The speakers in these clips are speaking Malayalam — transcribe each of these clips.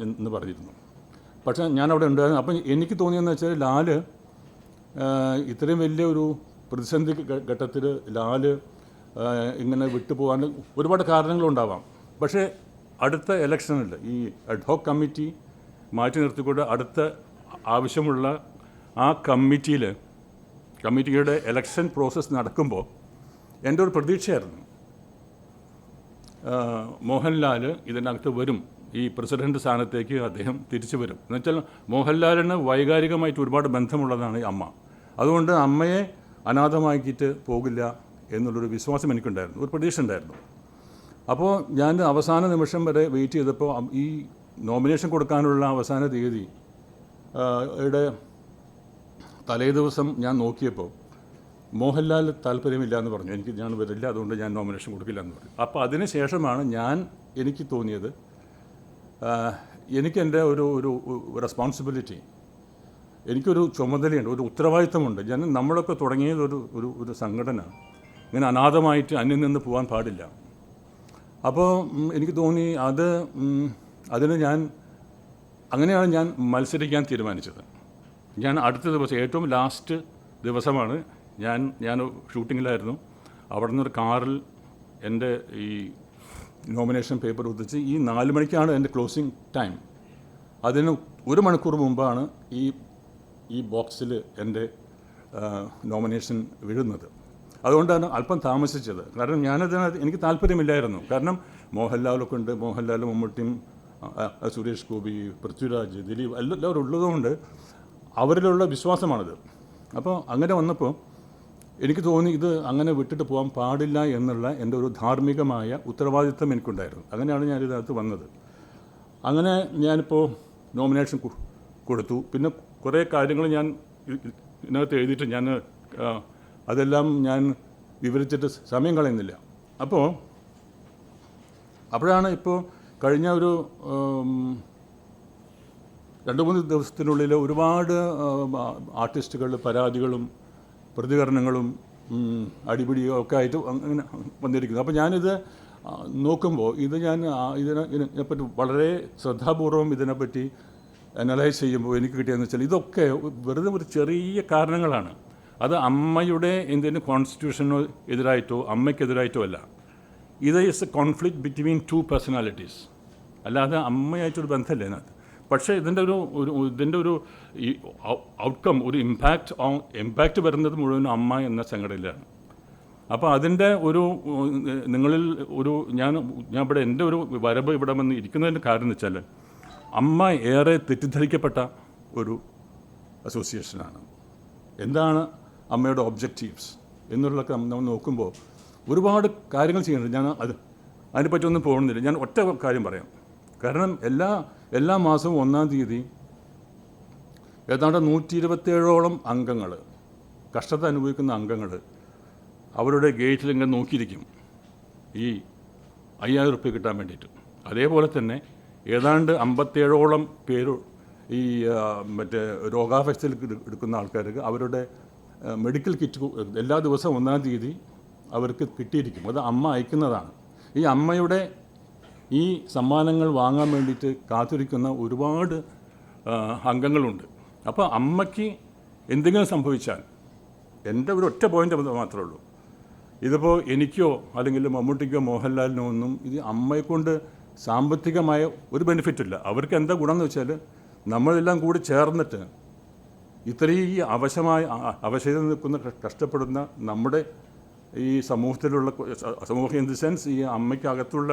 എന്ന് പറഞ്ഞിരുന്നു. പക്ഷേ ഞാനവിടെ ഉണ്ടായിരുന്നു. അപ്പം എനിക്ക് തോന്നിയെന്ന് വെച്ചാൽ ലാൽ ഇത്രയും വലിയ ഒരു പ്രതിസന്ധി ഘട്ടത്തിൽ ലാൽ ഇങ്ങനെ വിട്ടുപോകാൻ ഒരുപാട് കാരണങ്ങളുണ്ടാവാം. പക്ഷേ അടുത്ത ഇലക്ഷനിൽ ഈ അഡ്ഹോക്ക് കമ്മിറ്റി മാറ്റി നിർത്തിക്കൊണ്ട് അടുത്ത ആവശ്യമുള്ള ആ കമ്മിറ്റിയുടെ ഇലക്ഷൻ പ്രോസസ്സ് നടക്കുമ്പോൾ എൻ്റെ ഒരു പ്രതീക്ഷയായിരുന്നു മോഹൻലാൽ ഇതിനകത്ത് വരും, ഈ പ്രസിഡന്റ് സ്ഥാനത്തേക്ക് അദ്ദേഹം തിരിച്ചു വരും. എന്നുവെച്ചാൽ മോഹൻലാലിന് വൈകാരികമായിട്ട് ഒരുപാട് ബന്ധമുള്ളതാണ് ഈ അമ്മ. അതുകൊണ്ട് അമ്മയെ അനാഥമാക്കിയിട്ട് പോകില്ല എന്നുള്ളൊരു വിശ്വാസം എനിക്കുണ്ടായിരുന്നു, ഒരു പ്രതീക്ഷ ഉണ്ടായിരുന്നു. അപ്പോൾ ഞാൻ അവസാന നിമിഷം വരെ വെയിറ്റ് ചെയ്തപ്പോൾ ഈ നോമിനേഷൻ കൊടുക്കാനുള്ള അവസാന തീയതി യുടെ തലേ ദിവസം ഞാൻ നോക്കിയപ്പോൾ മോഹൻലാൽ താല്പര്യമില്ല എന്ന് പറഞ്ഞു. ഞാൻ വരില്ല, അതുകൊണ്ട് ഞാൻ നോമിനേഷൻ കൊടുക്കില്ല എന്ന് പറഞ്ഞു. അപ്പോൾ അതിന് ശേഷമാണ് എനിക്ക് തോന്നിയത് എനിക്കെൻ്റെ ഒരു റെസ്പോൺസിബിലിറ്റി, എനിക്കൊരു ചുമതലയുണ്ട്, ഒരു ഉത്തരവാദിത്തമുണ്ട്. നമ്മളൊക്കെ തുടങ്ങിയത് ഒരു സംഘടന ഇങ്ങനെ അനാഥമായിട്ട് അന്യം നിന്ന് പോകാൻ പാടില്ല. അപ്പോൾ എനിക്ക് തോന്നി അങ്ങനെയാണ് ഞാൻ മത്സരിക്കാൻ തീരുമാനിച്ചത്. ഞാൻ അടുത്ത ദിവസം ഏറ്റവും ലാസ്റ്റ് ദിവസമാണ് ഞാൻ ഷൂട്ടിങ്ങിലായിരുന്നു. അവിടെ നിന്നൊരു കാറിൽ എൻ്റെ ഈ നോമിനേഷൻ പേപ്പർ ഒത്തിച്ച് ഈ 4 മണിക്കാണ് എൻ്റെ ക്ലോസിങ് ടൈം. അതിന് 1 മണിക്കൂർ മുമ്പാണ് ഈ ബോക്സിൽ എൻ്റെ നോമിനേഷൻ വീഴുന്നത്. അതുകൊണ്ടാണ് അല്പം താമസിച്ചത്. കാരണം എനിക്ക് താല്പര്യമില്ലായിരുന്നു. കാരണം മോഹൻലാലൊക്കെ ഉണ്ട്, മോഹൻലാൽ, മമ്മൂട്ടിയും, സുരേഷ് ഗോപി, പൃഥ്വിരാജ്, ദിലീപ് എല്ലാവരും ഉള്ളതുകൊണ്ട് അവരിലുള്ള വിശ്വാസമാണിത്. അപ്പോൾ അങ്ങനെ വന്നപ്പോൾ എനിക്ക് തോന്നി ഇത് അങ്ങനെ വിട്ടിട്ട് പോകാൻ പാടില്ല എന്നുള്ള എൻ്റെ ഒരു ധാർമ്മികമായ ഉത്തരവാദിത്വം എനിക്കുണ്ടായിരുന്നു. അങ്ങനെയാണ് ഞാനിതിനകത്ത് വന്നത്. അങ്ങനെ ഞാനിപ്പോൾ നോമിനേഷൻ കൊടുത്തു. പിന്നെ കുറേ കാര്യങ്ങൾ ഞാൻ ഇതിനകത്ത് എഴുതിയിട്ട് അതെല്ലാം ഞാൻ വിവരിച്ചിട്ട് സമയം കളയുന്നില്ല. അപ്പോഴാണ് ഇപ്പോൾ കഴിഞ്ഞ ഒരു 2-3 ദിവസത്തിനുള്ളിൽ ഒരുപാട് ആർട്ടിസ്റ്റുകൾ പരാതികളും പ്രതികരണങ്ങളും അടിപിടിയും ഒക്കെ ആയിട്ട് അങ്ങനെ വന്നിരിക്കുന്നു. അപ്പോൾ ഞാനിത് നോക്കുമ്പോൾ ഇതിനെപ്പറ്റി വളരെ ശ്രദ്ധാപൂർവം ഇതിനെപ്പറ്റി അനലൈസ് ചെയ്യുമ്പോൾ എനിക്ക് കിട്ടിയതെന്ന് വെച്ചാൽ ഇതൊക്കെ വെറുതെ ഒരു ചെറിയ കാരണങ്ങളാണ്. അത് അമ്മയുടെ എന്തെങ്കിലും കോൺസ്റ്റിറ്റ്യൂഷനോ എതിരായിട്ടോ അമ്മയ്ക്കെതിരായിട്ടോ അല്ല. ഇത് is A conflict between 2 personalities, അല്ലാതെ അമ്മയായിട്ടൊരു ബന്ധമല്ല ഇതിനകത്ത്. പക്ഷേ ഇതിൻ്റെ ഒരു ഔട്ട്കം, ഒരു ഇമ്പാക്റ്റ് വരുന്നത് മുഴുവനും അമ്മ എന്ന സംഘടനയിലാണ്. അപ്പോൾ അതിൻ്റെ നിങ്ങളിൽ ഞാൻ ഇവിടെ എൻ്റെ ഒരു വരവ് ഇവിടെ വന്ന് ഇരിക്കുന്നതിൻ്റെ കാരണം എന്ന് വെച്ചാൽ അമ്മ ഏറെ തെറ്റിദ്ധരിക്കപ്പെട്ട ഒരു അസോസിയേഷനാണ്. എന്താണ് അമ്മയുടെ ഒബ്ജക്റ്റീവ്സ് എന്നുള്ളതൊക്കെ നമ്മൾ നോക്കുമ്പോൾ ഒരുപാട് കാര്യങ്ങൾ ചെയ്യുന്നുണ്ട്. ഞാൻ അതിനെപ്പറ്റിയൊന്നും പോകുന്നില്ല. ഞാൻ ഒറ്റ കാര്യം പറയാം. കാരണം എല്ലാ മാസവും 1-ാം തീയതി ഏതാണ്ട് 127ഓളം അംഗങ്ങൾ, കഷ്ടത അനുഭവിക്കുന്ന അംഗങ്ങൾ അവരുടെ ഗേറ്റിൽ ഇങ്ങനെ നോക്കിയിരിക്കും ഈ 5000 റുപ്യ കിട്ടാൻ വേണ്ടിയിട്ട്. അതേപോലെ തന്നെ ഏതാണ്ട് 57ഓളം പേര് ഈ രോഗാവസ്ഥയിൽ എടുക്കുന്ന ആൾക്കാർക്ക് അവരുടെ മെഡിക്കൽ കിറ്റ് എല്ലാ ദിവസവും 1-ാം തീയതി അവർക്ക് കിട്ടിയിരിക്കും. അത് അമ്മ അയക്കുന്നതാണ്. ഈ അമ്മയുടെ ഈ സമ്മാനങ്ങൾ വാങ്ങാൻ വേണ്ടിയിട്ട് കാത്തിരിക്കുന്ന ഒരുപാട് അംഗങ്ങളുണ്ട്. അപ്പോൾ അമ്മയ്ക്ക് എന്തെങ്കിലും സംഭവിച്ചാൽ എൻ്റെ ഒരു ഒറ്റ പോയിൻ്റ് മാത്രമേ ഉള്ളൂ. ഇതിപ്പോൾ എനിക്കോ അല്ലെങ്കിൽ മമ്മൂട്ടിക്കോ മോഹൻലാലിനോ ഒന്നും ഇത് അമ്മയെക്കൊണ്ട് സാമ്പത്തികമായ ഒരു ബെനിഫിറ്റില്ല. അവർക്ക് എന്താ ഗുണമെന്ന് വെച്ചാൽ നമ്മളെല്ലാം കൂടി ചേർന്നിട്ട് ഇത്രയും അവശതയിൽ നിൽക്കുന്ന കഷ്ടപ്പെടുന്ന നമ്മുടെ ഈ സമൂഹം ഇൻ ദി സെൻസ് ഈ അമ്മയ്ക്കകത്തുള്ള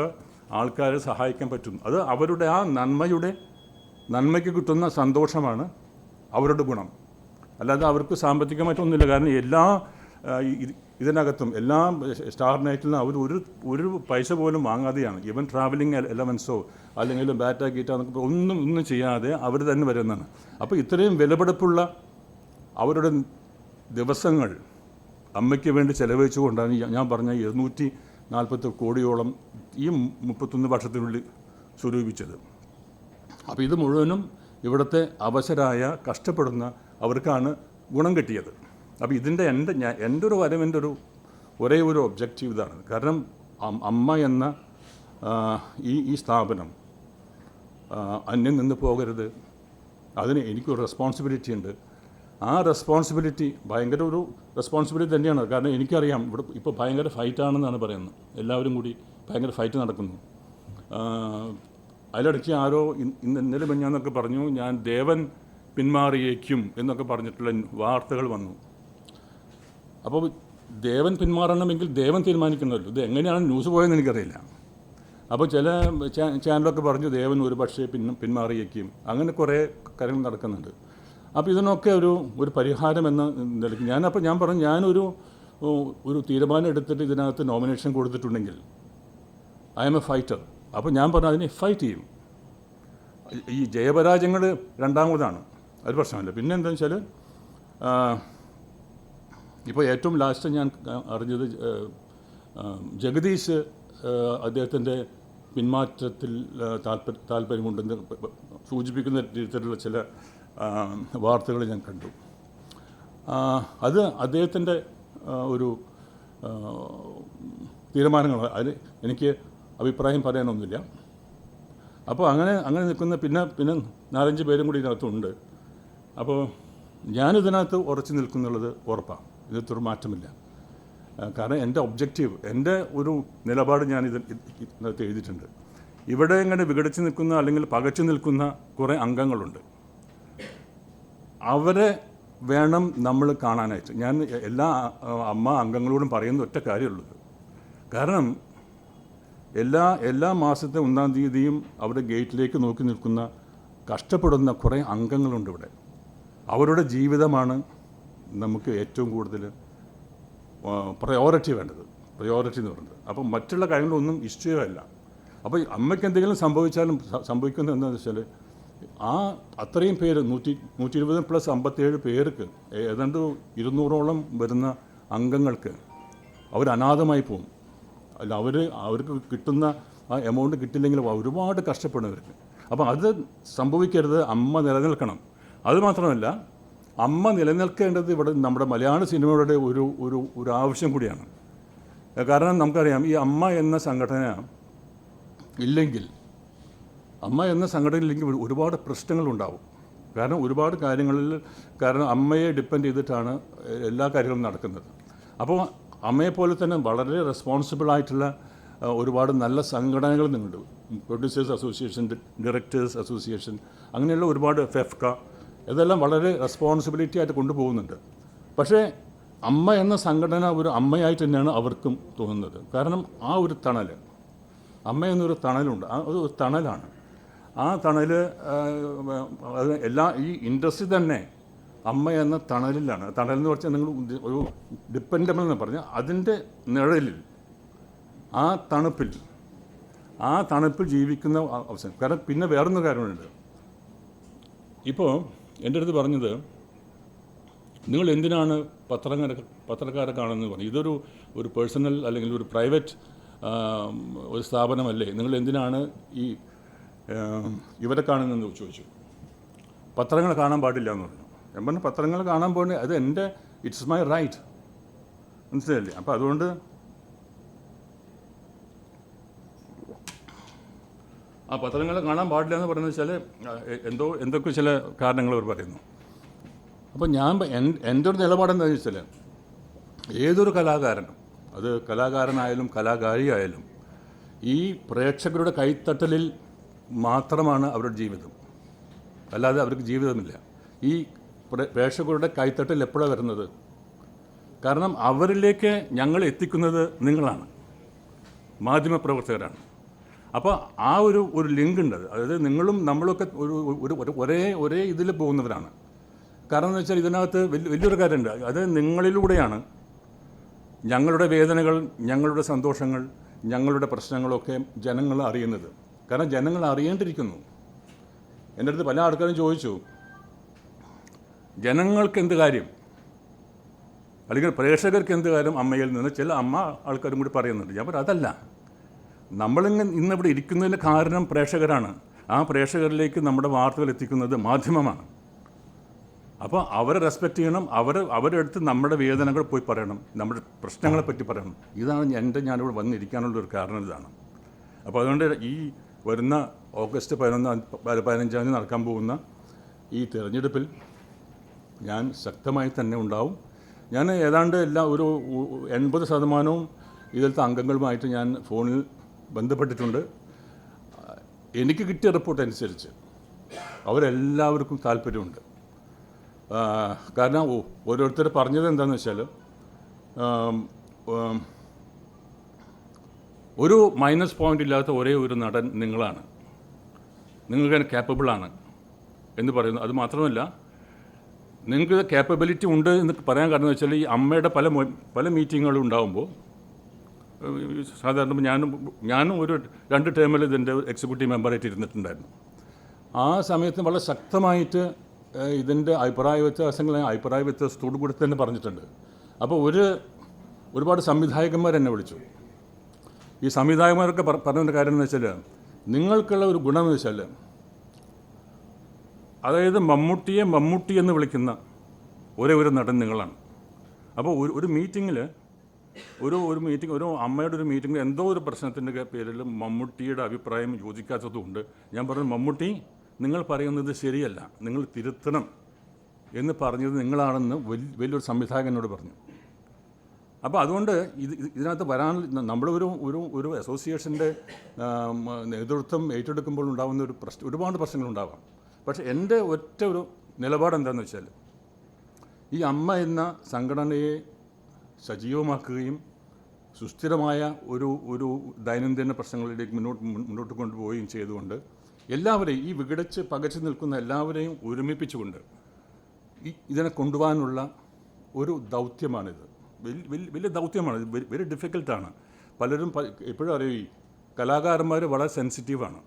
ആൾക്കാരെ സഹായിക്കാൻ പറ്റും. അത് അവരുടെ ആ നന്മയ്ക്ക് കിട്ടുന്ന സന്തോഷമാണ് അവരുടെ ഗുണം. അല്ലാതെ അവർക്ക് സാമ്പത്തികമായിട്ടൊന്നുമില്ല. കാരണം ഇതിനകത്തും എല്ലാ സ്റ്റാർ നൈറ്റിൽ നിന്ന് അവർ ഒരു പൈസ പോലും വാങ്ങാതെയാണ്. ഈവൻ ട്രാവലിംഗ് എലവൻസോ അല്ലെങ്കിൽ ബാറ്റ ഗീറ്റ എന്നൊക്കെ ഒന്നും ചെയ്യാതെ അവർ തന്നെ വരുന്നതാണ്. അപ്പോൾ ഇത്രയും വിലപിടിപ്പുള്ള അവരുടെ ദിവസങ്ങൾ അമ്മയ്ക്ക് വേണ്ടി ചെലവഴിച്ചുകൊണ്ടാണ് ഞാൻ പറഞ്ഞ 240 കോടിയോളം ഈ 31 വർഷത്തിനുള്ളിൽ സ്വരൂപിച്ചത്. അപ്പോൾ ഇത് മുഴുവനും ഇവിടുത്തെ അവശരായ കഷ്ടപ്പെടുന്ന അവർക്കാണ് ഗുണം കിട്ടിയത്. അപ്പോൾ എൻ്റെ ഒരു വരവിൻ്റെ ഒരേ ഒരു ഒബ്ജക്റ്റീവ് ഇതാണ്. കാരണം അമ്മ എന്ന ഈ സ്ഥാപനം അന്യം നിന്ന് പോകരുത്. അതിന് എനിക്കൊരു റെസ്പോൺസിബിലിറ്റി ഉണ്ട്. ആ റെസ്പോൺസിബിലിറ്റി ഭയങ്കര ഒരു റെസ്പോൺസിബിലിറ്റി തന്നെയാണ്. കാരണം എനിക്കറിയാം ഇവിടെ ഇപ്പോൾ ഭയങ്കര ഫൈറ്റാണെന്നാണ് പറയുന്നത്. എല്ലാവരും കൂടി ഭയങ്കര ഫൈറ്റ് നടക്കുന്നു. അതിലിടയ്ക്ക് ആരോ ഇന്നലെ മിനിഞ്ഞാന്നൊക്കെ പറഞ്ഞു ഞാൻ ദേവൻ പിന്മാറിയേക്കും എന്നൊക്കെ പറഞ്ഞിട്ടുള്ള വാർത്തകൾ വന്നു. അപ്പോൾ ദേവൻ പിന്മാറണമെങ്കിൽ ദേവൻ തീരുമാനിക്കണമല്ലോ. ഇത് എങ്ങനെയാണ് ന്യൂസ് പോയതെന്ന് എനിക്കറിയില്ല. അപ്പോൾ ചില ചാനലൊക്കെ പറഞ്ഞു ദേവൻ ഒരു പക്ഷേ പിന്മാറിയേക്കും. അങ്ങനെ കുറേ കാര്യങ്ങൾ നടക്കുന്നുണ്ട്. അപ്പോൾ ഇതിനൊക്കെ ഒരു പരിഹാരം എന്ന നിലയ്ക്ക് ഞാൻ പറഞ്ഞു ഞാനൊരു തീരുമാനം എടുത്തിട്ട് ഇതിനകത്ത് നോമിനേഷൻ കൊടുത്തിട്ടുണ്ടെങ്കിൽ ഐ എം എ ഫൈറ്റർ. അപ്പോൾ ഞാൻ പറഞ്ഞു അതിനെ ഫൈറ്റ് ചെയ്യും. ഈ ജയപരാജയങ്ങൾ രണ്ടാമതാണ്, അത് പ്രശ്നമല്ല. പിന്നെ എന്താണെന്ന് വെച്ചാൽ ഇപ്പോൾ ഏറ്റവും ലാസ്റ്റ് ഞാൻ അറിഞ്ഞത് ജഗദീഷ് അദ്ദേഹത്തിൻ്റെ പിന്മാറ്റത്തിൽ താല്പര്യമുണ്ടെന്ന് സൂചിപ്പിക്കുന്ന രീതിയിലുള്ള ചില വാർത്തകൾ ഞാൻ കണ്ടു. അത് അദ്ദേഹത്തിൻ്റെ ഒരു തീരുമാനങ്ങൾ, അതിൽ എനിക്ക് അഭിപ്രായം പറയാനൊന്നുമില്ല. അപ്പോൾ അങ്ങനെ നിൽക്കുന്ന പിന്നെ 4-5 പേരും കൂടി ഇതിനകത്തുണ്ട്. അപ്പോൾ ഞാനിതിനകത്ത് ഉറച്ചു നിൽക്കുന്നുള്ളത് ഉറപ്പാണ്. ഇതിനകത്തൊരു മാറ്റമില്ല. കാരണം എൻ്റെ ഒബ്ജക്റ്റീവ്, എൻ്റെ ഒരു നിലപാട് ഞാൻ ഇതിനകത്ത് എഴുതിയിട്ടുണ്ട്. ഇവിടെ ഇങ്ങനെ വിഘടിച്ച് നിൽക്കുന്ന അല്ലെങ്കിൽ പകച്ചു നിൽക്കുന്ന കുറേ അംഗങ്ങളുണ്ട്. അവരെ വേണം നമ്മൾ കാണാനായിട്ട്. ഞാൻ എല്ലാ അംഗങ്ങളോടും പറയുന്ന ഒറ്റ കാര്യമുള്ളത്. കാരണം എല്ലാ മാസത്തെ 1-ാം തീയതിയും അവിടെ ഗേറ്റിലേക്ക് നോക്കി നിൽക്കുന്ന കഷ്ടപ്പെടുന്ന കുറേ അംഗങ്ങളുണ്ട് ഇവിടെ. അവരുടെ ജീവിതമാണ് നമുക്ക് ഏറ്റവും കൂടുതൽ പ്രയോറിറ്റി വേണ്ടത്, പ്രയോറിറ്റി എന്ന് പറയുന്നത്. അപ്പം മറ്റുള്ള കാര്യങ്ങളൊന്നും ഇഷ്ടമല്ല. അപ്പോൾ അമ്മയ്ക്ക് എന്തെങ്കിലും സംഭവിച്ചാലും സംഭവിക്കുന്നത് എന്താണെന്ന് വെച്ചാൽ അത്രയും പേര് 120 + 57 പേർക്ക് ഏതാണ്ട് 200ഓളം വരുന്ന അംഗങ്ങൾക്ക് അവർ അനാഥമായി പോകും. അല്ല അവർക്ക് കിട്ടുന്ന ആ എമൗണ്ട് കിട്ടില്ലെങ്കിൽ ഒരുപാട് കഷ്ടപ്പെടുന്നവർക്ക്. അപ്പോൾ അത് സംഭവിക്കരുത്. അമ്മ നിലനിൽക്കണം. അതുമാത്രമല്ല, അമ്മ നിലനിൽക്കേണ്ടത് ഇവിടെ നമ്മുടെ മലയാള സിനിമയുടെ ഒരു ആവശ്യം കൂടിയാണ്. കാരണം നമുക്കറിയാം ഈ അമ്മ എന്ന സംഘടന ഇല്ലെങ്കിൽ ഒരുപാട് പ്രശ്നങ്ങളുണ്ടാവും. കാരണം ഒരുപാട് കാര്യങ്ങളിൽ അമ്മയെ ഡിപ്പെൻഡ് ചെയ്തിട്ടാണ് എല്ലാ കാര്യങ്ങളും നടക്കുന്നത്. അപ്പോൾ അമ്മയെപ്പോലെ തന്നെ വളരെ റെസ്പോൺസിബിളായിട്ടുള്ള ഒരുപാട് നല്ല സംഘടനകൾ നിന്നുണ്ട്. പ്രൊഡ്യൂസേഴ്സ് അസോസിയേഷൻ, ഡയറക്ടേഴ്സ് അസോസിയേഷൻ, അങ്ങനെയുള്ള ഒരുപാട് ഫെഫ്ക, ഇതെല്ലാം വളരെ റെസ്പോൺസിബിലിറ്റി ആയിട്ട് കൊണ്ടുപോകുന്നുണ്ട്. പക്ഷേ അമ്മ എന്ന സംഘടന ഒരു അമ്മയായിട്ട് തന്നെയാണ് അവർക്കും തോന്നുന്നത്. കാരണം ആ ഒരു തണൽ, അമ്മ എന്നൊരു തണലുണ്ട്. അത് ഒരു തണലാണ്. ആ തണൽ ഈ ഇൻഡസ്ട്രി തന്നെ അമ്മ എന്ന തണലിലാണ്. തണലെന്ന് പറഞ്ഞാൽ നിങ്ങൾ ഒരു ഡിപ്പെൻഡബിൾ എന്ന് പറഞ്ഞാൽ അതിൻ്റെ നിഴലിൽ, ആ തണുപ്പിൽ ജീവിക്കുന്ന അവസരം. കാരണം പിന്നെ വേറൊരു കാര്യമുണ്ട്. ഇപ്പോൾ എൻ്റെ അടുത്ത് പറഞ്ഞത് നിങ്ങൾ എന്തിനാണ് പത്രക്കാരെ കാണുന്നത് പറഞ്ഞു. ഇതൊരു പേഴ്സണൽ അല്ലെങ്കിൽ ഒരു പ്രൈവറ്റ് ഒരു സ്ഥാപനമല്ലേ, നിങ്ങൾ എന്തിനാണ് ഇവരെ കാണുന്നതെന്ന് ചോദിച്ചു. പത്രങ്ങൾ കാണാൻ പാടില്ല എന്ന് പറഞ്ഞു. ഞാൻ പറഞ്ഞു പത്രങ്ങൾ കാണാൻ പോകുന്നത് അത് ഇറ്റ്സ് മൈ റൈറ്റ്, മനസ്സിലല്ലേ. അപ്പോൾ അതുകൊണ്ട് ആ പത്രങ്ങൾ കാണാൻ പാടില്ല എന്ന് പറയുന്നത് വെച്ചാൽ എന്തൊക്കെ ചില കാരണങ്ങൾ അവർ പറയുന്നു. അപ്പോൾ എൻ്റെ ഒരു നിലപാടെന്താണെന്ന് വെച്ചാൽ ഏതൊരു കലാകാരനും, അത് കലാകാരനായാലും കലാകാരിയായാലും, ഈ പ്രേക്ഷകരുടെ കൈത്തട്ടലിൽ മാത്രമാണ് അവരുടെ ജീവിതം. അല്ലാതെ അവർക്ക് ജീവിതമില്ല. ഈ പ്രേക്ഷകരുടെ കൈത്തട്ടൽ എപ്പോഴാണ് വരുന്നത്? കാരണം അവരിലേക്ക് ഞങ്ങൾ എത്തിക്കുന്നത് നിങ്ങളാണ്, മാധ്യമപ്രവർത്തകരാണ്. അപ്പോൾ ആ ഒരു ലിങ്ക് ഉണ്ട്. അതായത് നിങ്ങളും നമ്മളൊക്കെ ഒരേ ഇതിൽ പോകുന്നവരാണ്. കാരണം എന്ന് വെച്ചാൽ ഇതിനകത്ത് വലിയൊരു കാര്യമുണ്ട്. അത് നിങ്ങളിലൂടെയാണ് ഞങ്ങളുടെ വേദനകൾ, ഞങ്ങളുടെ സന്തോഷങ്ങൾ, ഞങ്ങളുടെ പ്രശ്നങ്ങളൊക്കെ ജനങ്ങൾ അറിയുന്നത്. കാരണം ജനങ്ങൾ അറിയേണ്ടിയിരിക്കുന്നു. എൻ്റെ അടുത്ത് പല ആൾക്കാരും ചോദിച്ചു, ജനങ്ങൾക്ക് എന്ത് കാര്യം, അല്ലെങ്കിൽ പ്രേക്ഷകർക്ക് എന്ത് കാര്യം അമ്മയിൽ നിന്ന് ചില ആൾക്കാരും കൂടി പറയുന്നുണ്ട്. ഞാൻ പറഞ്ഞു അതല്ല, ഇന്നിവിടെ ഇരിക്കുന്നതിൻ്റെ കാരണം പ്രേക്ഷകരാണ്. ആ പ്രേക്ഷകരിലേക്ക് നമ്മുടെ വാർത്തകൾ എത്തിക്കുന്നത് മാധ്യമമാണ്. അപ്പോൾ അവരെ റെസ്പെക്റ്റ് ചെയ്യണം. അവരുടെ അടുത്ത് നമ്മുടെ വേദനകൾ പോയി പറയണം, നമ്മുടെ പ്രശ്നങ്ങളെപ്പറ്റി പറയണം. ഇതാണ് ഞാനിവിടെ വന്നിരിക്കാനുള്ളൊരു കാരണം. ഇതാണ്. അപ്പോൾ അതുകൊണ്ട് ഈ വരുന്ന ഓഗസ്റ്റ് 15 തീയതി നടക്കാൻ പോകുന്ന ഈ തിരഞ്ഞെടുപ്പിൽ ഞാൻ ശക്തമായി തന്നെ ഉണ്ടാവും. ഞാൻ ഏതാണ്ട് ഒരു 80% ഇതിലത്തെ അംഗങ്ങളുമായിട്ട് ഞാൻ ഫോണിൽ ബന്ധപ്പെട്ടിട്ടുണ്ട്. എനിക്ക് കിട്ടിയ റിപ്പോർട്ട് അനുസരിച്ച് അവരെല്ലാവർക്കും താല്പര്യമുണ്ട്. കാരണം ഓരോരുത്തർ പറഞ്ഞത് എന്താണെന്ന് വെച്ചാൽ ഒരു മൈനസ് പോയിൻ്റ് ഇല്ലാത്ത ഒരേ ഒരു നടൻ നിങ്ങളാണ്, നിങ്ങൾക്ക് ക്യാപ്പബിളാണ് എന്ന് പറയുന്നു. അത് മാത്രമല്ല, നിങ്ങൾക്ക് ക്യാപ്പബിലിറ്റി ഉണ്ട് എന്ന് പറയാൻ കാരണം എന്ന് വെച്ചാൽ ഈ അമ്മയുടെ പല മീറ്റിങ്ങുകളും ഉണ്ടാകുമ്പോൾ സാധാരണ ഞാനും ഒരു 2 ടേമിൽ ഇതിൻ്റെ എക്സിക്യൂട്ടീവ് മെമ്പറായിട്ട് ഇരുന്നിട്ടുണ്ടായിരുന്നു. ആ സമയത്ത് വളരെ ശക്തമായിട്ട് ഇതിൻ്റെ അഭിപ്രായ വ്യത്യാസത്തോടു കൂടി തന്നെ പറഞ്ഞിട്ടുണ്ട്. അപ്പോൾ ഒരുപാട് സംവിധായകന്മാർ എന്നെ വിളിച്ചു. ഈ സംവിധായകന്മാരൊക്കെ പറഞ്ഞ കാര്യം എന്ന് വെച്ചാൽ, നിങ്ങൾക്കുള്ള ഒരു ഗുണമെന്ന് വെച്ചാൽ, അതായത് മമ്മൂട്ടി എന്ന് വിളിക്കുന്ന ഒരേ ഒരു നടൻ നിങ്ങളാണ്. അപ്പോൾ ഒരു മീറ്റിങ്ങിൽ ഒരു അമ്മയുടെ ഒരു മീറ്റിങ്ങിൽ എന്തോ ഒരു പ്രശ്നത്തിൻ്റെ പേരിൽ മമ്മൂട്ടിയുടെ അഭിപ്രായം യോജിക്കാത്തതുകൊണ്ട് ഞാൻ പറഞ്ഞു, മമ്മൂട്ടി നിങ്ങൾ പറയുന്നത് ശരിയല്ല, നിങ്ങൾ തിരുത്തണം എന്ന് പറഞ്ഞത് നിങ്ങളാണെന്ന് വലിയൊരു സംവിധായകനോട് പറഞ്ഞു. അപ്പോൾ അതുകൊണ്ട് ഇതിനകത്ത് നമ്മളൊരു അസോസിയേഷൻ്റെ നേതൃത്വം ഏറ്റെടുക്കുമ്പോൾ ഉണ്ടാകുന്ന ഒരുപാട് പ്രശ്നങ്ങളുണ്ടാവാം. പക്ഷേ എൻ്റെ ഒരു നിലപാട് എന്താണെന്ന് വെച്ചാൽ, ഈ അമ്മ എന്ന സംഘടനയെ സജീവമാക്കുകയും സുസ്ഥിരമായ ഒരു ദൈനംദിന പ്രശ്നങ്ങളിലേക്ക് മുന്നോട്ട് കൊണ്ടുപോവുകയും ചെയ്തുകൊണ്ട് എല്ലാവരെയും ഈ വിഘടിച്ച് പകച്ചു നിൽക്കുന്ന എല്ലാവരെയും ഒരുമിപ്പിച്ചുകൊണ്ട് ഇതിനെ കൊണ്ടുപോകാനുള്ള ഒരു ദൗത്യമാണിത്. വലിയ ദൗത്യമാണ്. വെരി ഡിഫിക്കൽട്ടാണ്. പലരും എപ്പോഴും അറിയും, ഈ കലാകാരന്മാർ വളരെ സെൻസിറ്റീവാണ്,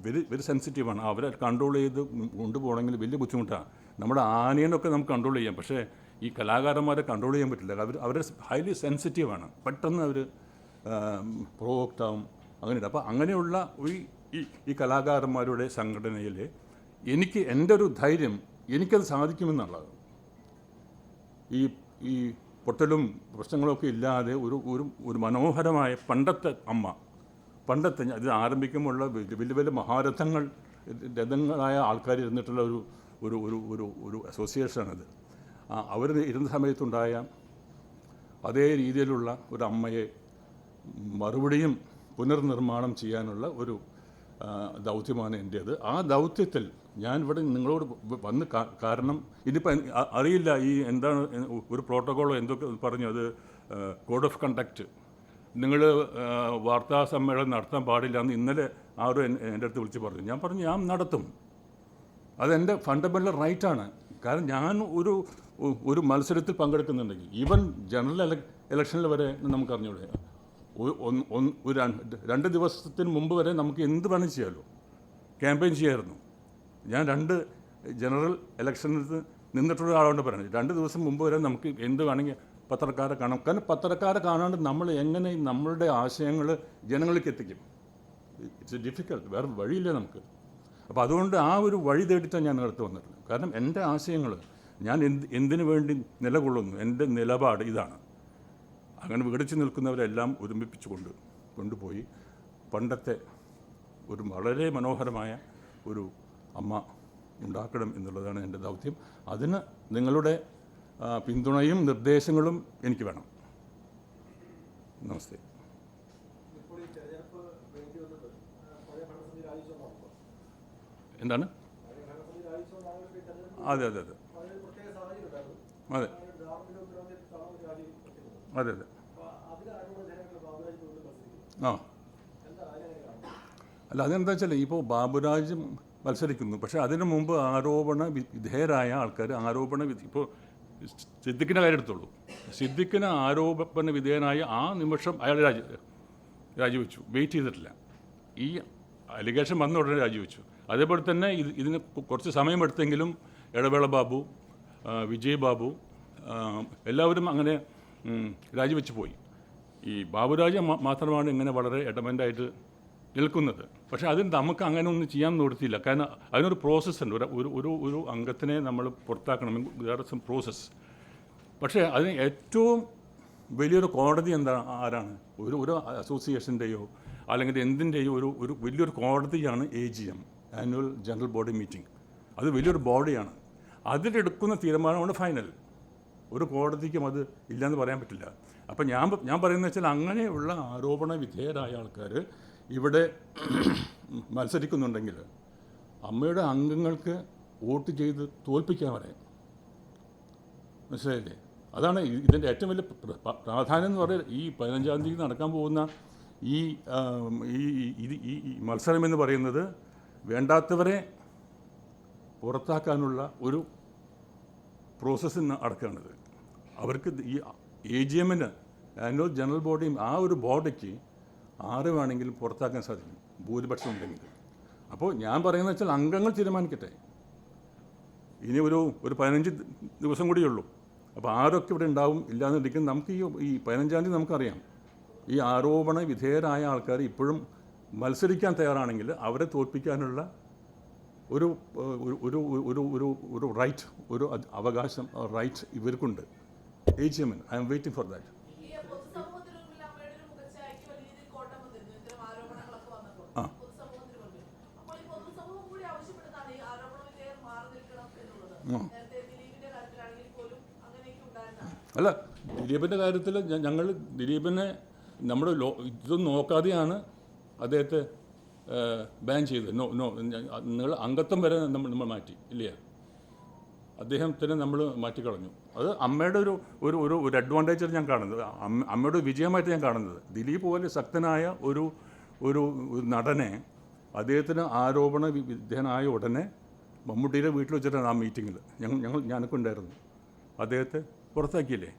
വെരി സെൻസിറ്റീവാണ്. അവരെ കൺട്രോൾ ചെയ്ത് കൊണ്ടുപോകണമെങ്കിൽ വലിയ ബുദ്ധിമുട്ടാണ്. നമ്മുടെ ആനേനൊക്കെ നമുക്ക് കൺട്രോൾ ചെയ്യാം, പക്ഷേ ഈ കലാകാരന്മാരെ കൺട്രോൾ ചെയ്യാൻ പറ്റില്ല. അവർ ഹൈലി സെൻസിറ്റീവാണ്. പെട്ടെന്ന് അവർ പ്രൊവോക്റ്റ് ആവും, അങ്ങനെയുണ്ട്. അപ്പോൾ അങ്ങനെയുള്ള ഈ കലാകാരന്മാരുടെ സംഘടനയിൽ എൻ്റെ ഒരു ധൈര്യം, എനിക്കത് സാധിക്കുമെന്നുള്ളത്. ഈ പൊട്ടലും പ്രശ്നങ്ങളൊക്കെ ഇല്ലാതെ ഒരു മനോഹരമായ പണ്ടത്തെ ഇത് ആരംഭിക്കുമ്പോഴുള്ള വലിയ രഥങ്ങളായ ആൾക്കാർ ഇരുന്നിട്ടുള്ള ഒരു അസോസിയേഷനാണിത്. അവർ ഇരുന്ന സമയത്തുണ്ടായ അതേ രീതിയിലുള്ള ഒരു അമ്മയെ മറുപടിയും പുനർനിർമ്മാണം ചെയ്യാനുള്ള ഒരു ദൗത്യമാണ് എൻ്റേത്. ആ ദൗത്യത്തിൽ ഞാൻ ഇവിടെ നിങ്ങളോട് വന്ന് കാരണം ഇതിപ്പോൾ അറിയില്ല ഈ എന്താണ് ഒരു പ്രോട്ടോക്കോളോ എന്തൊക്കെ പറഞ്ഞു, അത് കോഡ് ഓഫ് കണ്ടക്റ്റ്, നിങ്ങൾ വാർത്താ സമ്മേളനം നടത്താൻ പാടില്ല എന്ന് ഇന്നലെ ആരും എൻ്റെ അടുത്ത് വിളിച്ച് പറഞ്ഞു. ഞാൻ പറഞ്ഞു, ഞാൻ നടത്തും, അതെൻ്റെ ഫണ്ടമെൻ്റൽ റൈറ്റാണ്. കാരണം ഞാൻ ഒരു മത്സരത്തിൽ പങ്കെടുക്കുന്നുണ്ടെങ്കിൽ, ഈവൻ ജനറൽ ഇലക്ഷനിൽ വരെ നമുക്കറിഞ്ഞൂടെ, 2 ദിവസത്തിന് മുമ്പ് വരെ നമുക്ക് എന്ത് വേണം ചെയ്യാമല്ലോ, ക്യാമ്പയിൻ ചെയ്യാമായിരുന്നു. ഞാൻ 2 ജനറൽ ഇലക്ഷനിൽ നിന്നിട്ടുള്ള ആളോട് പറയുന്നത്, 2 ദിവസം മുമ്പ് വരെ നമുക്ക് എന്ത് വേണമെങ്കിൽ പത്രക്കാരെ കാണാം. കാരണം പത്രക്കാരെ കാണാണ്ട് നമ്മൾ എങ്ങനെ നമ്മളുടെ ആശയങ്ങൾ ജനങ്ങളിലേക്ക് എത്തിക്കും? ഇറ്റ്സ് ഡിഫിക്കൽട്ട്, വേറെ വഴിയില്ല നമുക്ക്. അപ്പോൾ അതുകൊണ്ട് ആ ഒരു വഴി തേടിയിട്ടാണ് ഞാൻ അടുത്ത് വന്നിട്ടുള്ളത്. കാരണം എൻ്റെ ആശയങ്ങൾ, ഞാൻ എന്തിനു വേണ്ടി നിലകൊള്ളുന്നു, എൻ്റെ നിലപാട് ഇതാണ്. അങ്ങനെ വിഘടിച്ച് നിൽക്കുന്നവരെല്ലാം ഒരുമിപ്പിച്ച് കൊണ്ടുപോയി പണ്ടത്തെ ഒരു വളരെ മനോഹരമായ ഒരു അമ്മ ഉണ്ടാക്കണം എന്നുള്ളതാണ് എൻ്റെ ദൗത്യം. അതിന് നിങ്ങളുടെ പിന്തുണയും നിർദ്ദേശങ്ങളും എനിക്ക് വേണം. നമസ്തേ. എന്താണ്? അതെ അതെ അതെ അതെ അതെ അതെ ആ അല്ല, അതെന്താ വെച്ചാൽ ഇപ്പോൾ ബാബുരാജ് മത്സരിക്കുന്നു, പക്ഷേ അതിനു മുമ്പ് വിധേയരായ ആൾക്കാർ ഇപ്പോൾ സിദ്ദിഖിൻ്റെ കാര്യം എടുത്തോളൂ. സിദ്ദിഖിന് ആരോപണ വിധേയനായ ആ നിമിഷം അയാൾ രാജിവെച്ചു, വെയിറ്റ് ചെയ്തിട്ടില്ല. ഈ അലിഗേഷൻ വന്ന ഉടനെ രാജിവെച്ചു. അതേപോലെ തന്നെ ഇതിന് കുറച്ച് സമയമെടുത്തെങ്കിലും ഇടവേള ബാബു, വിജയ് ബാബു എല്ലാവരും അങ്ങനെ രാജിവെച്ച് പോയി. ഈ ബാബുരാജ് മാത്രമാണ് ഇങ്ങനെ വളരെ എഡമൻ്റായിട്ട് നിൽക്കുന്നത്. പക്ഷേ അതിന് നമുക്ക് അങ്ങനെ ഒന്നും ചെയ്യാൻ നിവൃത്തിയില്ല. കാരണം അതിനൊരു പ്രോസസ്സുണ്ട്. ഒരു അംഗത്തിനെ നമ്മൾ പുറത്താക്കണമെങ്കിൽ വേറെ സം പ്രോസസ്സ്. പക്ഷേ അതിന് ഏറ്റവും വലിയൊരു കോടതി ആരാണ്? ഒരു അസോസിയേഷൻ്റെയോ അല്ലെങ്കിൽ എന്തിൻ്റെയും ഒരു വലിയൊരു കോടതിയാണ് AGM, annual general body meeting. അത് വലിയൊരു ബോഡിയാണ്. അതിലെടുക്കുന്ന തീരുമാനമാണ് ഫൈനൽ. ഒരു കോടതിക്കും അത് ഇല്ലയെന്ന് പറയാൻ പറ്റില്ല. അപ്പം ഞാൻ പറയുന്നത് വെച്ചാൽ അങ്ങനെയുള്ള ആരോപണ വിധേയരായ ആൾക്കാർ ഇവിടെ മത്സരിക്കുന്നുണ്ടെങ്കിൽ അമ്മയുടെ അംഗങ്ങൾക്ക് വോട്ട് ചെയ്ത് തോൽപ്പിക്കാൻ പറയാം. മനസ്സിലായില്ലേ? അതാണ് ഇതിൻ്റെ ഏറ്റവും വലിയ പ്രാധാന്യം എന്ന് പറയുന്നത്. ഈ 15-ാം തീയതി നടക്കാൻ പോകുന്ന ഈ മത്സരം എന്ന് പറയുന്നത് വേണ്ടാത്തവരെ പുറത്താക്കാനുള്ള ഒരു പ്രോസസ്സ് നടക്കുകയാണിത്. അവർക്ക് ഈ AGM-ന്, ആനുവൽ ജനറൽ ബോഡിയും, ആ ഒരു ബോഡിക്ക് 6 വേണമെങ്കിലും പുറത്താക്കാൻ സാധിക്കും, ഭൂരിപക്ഷം ഉണ്ടെങ്കിൽ. അപ്പോൾ ഞാൻ പറയുന്നത് വെച്ചാൽ അംഗങ്ങൾ തീരുമാനിക്കട്ടെ. ഇനി ഒരു 15 ദിവസം കൂടിയുള്ളൂ. അപ്പോൾ ആരൊക്കെ ഇവിടെ ഉണ്ടാവും ഇല്ലയെന്നിരിക്കും. നമുക്ക് ഈ 15-ാം തീയതി നമുക്കറിയാം. ഈ ആരോപണ വിധേയരായ ആൾക്കാർ ഇപ്പോഴും മത്സരിക്കാൻ തയ്യാറാണെങ്കിൽ അവരെ തോൽപ്പിക്കാനുള്ള ഒരു ഒരു ഒരു ഒരു റൈറ്റ്, ഒരു അവകാശം, റൈറ്റ് ഇവർക്കുണ്ട്. AGM-ന്. I am waiting for that. അല്ല, ദിലീപിൻ്റെ കാര്യത്തിൽ ഞങ്ങൾ ദിലീപിനെ നമ്മുടെ ഇതൊന്നും നോക്കാതെയാണ് അദ്ദേഹത്തെ ബാൻ ചെയ്തത്. നിങ്ങൾ അംഗത്വം വരെ നമ്മൾ മാറ്റി ഇല്ലേ? അദ്ദേഹത്തിന് നമ്മൾ മാറ്റിക്കളഞ്ഞു. അത് അമ്മയുടെ ഒരു അഡ്വാൻറ്റേജാണ് ഞാൻ കാണുന്നത്, അമ്മയുടെ വിജയമായിട്ട് ഞാൻ കാണുന്നത്. ദിലീപ് പോലെ ശക്തനായ ഒരു നടനെ അദ്ദേഹത്തിന് ആരോപണ വിധേയനായ ഉടനെ മമ്മൂട്ടിയുടെ വീട്ടിൽ വെച്ചിട്ടാണ് ആ മീറ്റിങ്ങിൽ ഞാനൊക്കെ ഉണ്ടായിരുന്നു. അദ്ദേഹത്തെ പുറത്താക്കിയില്ലേ?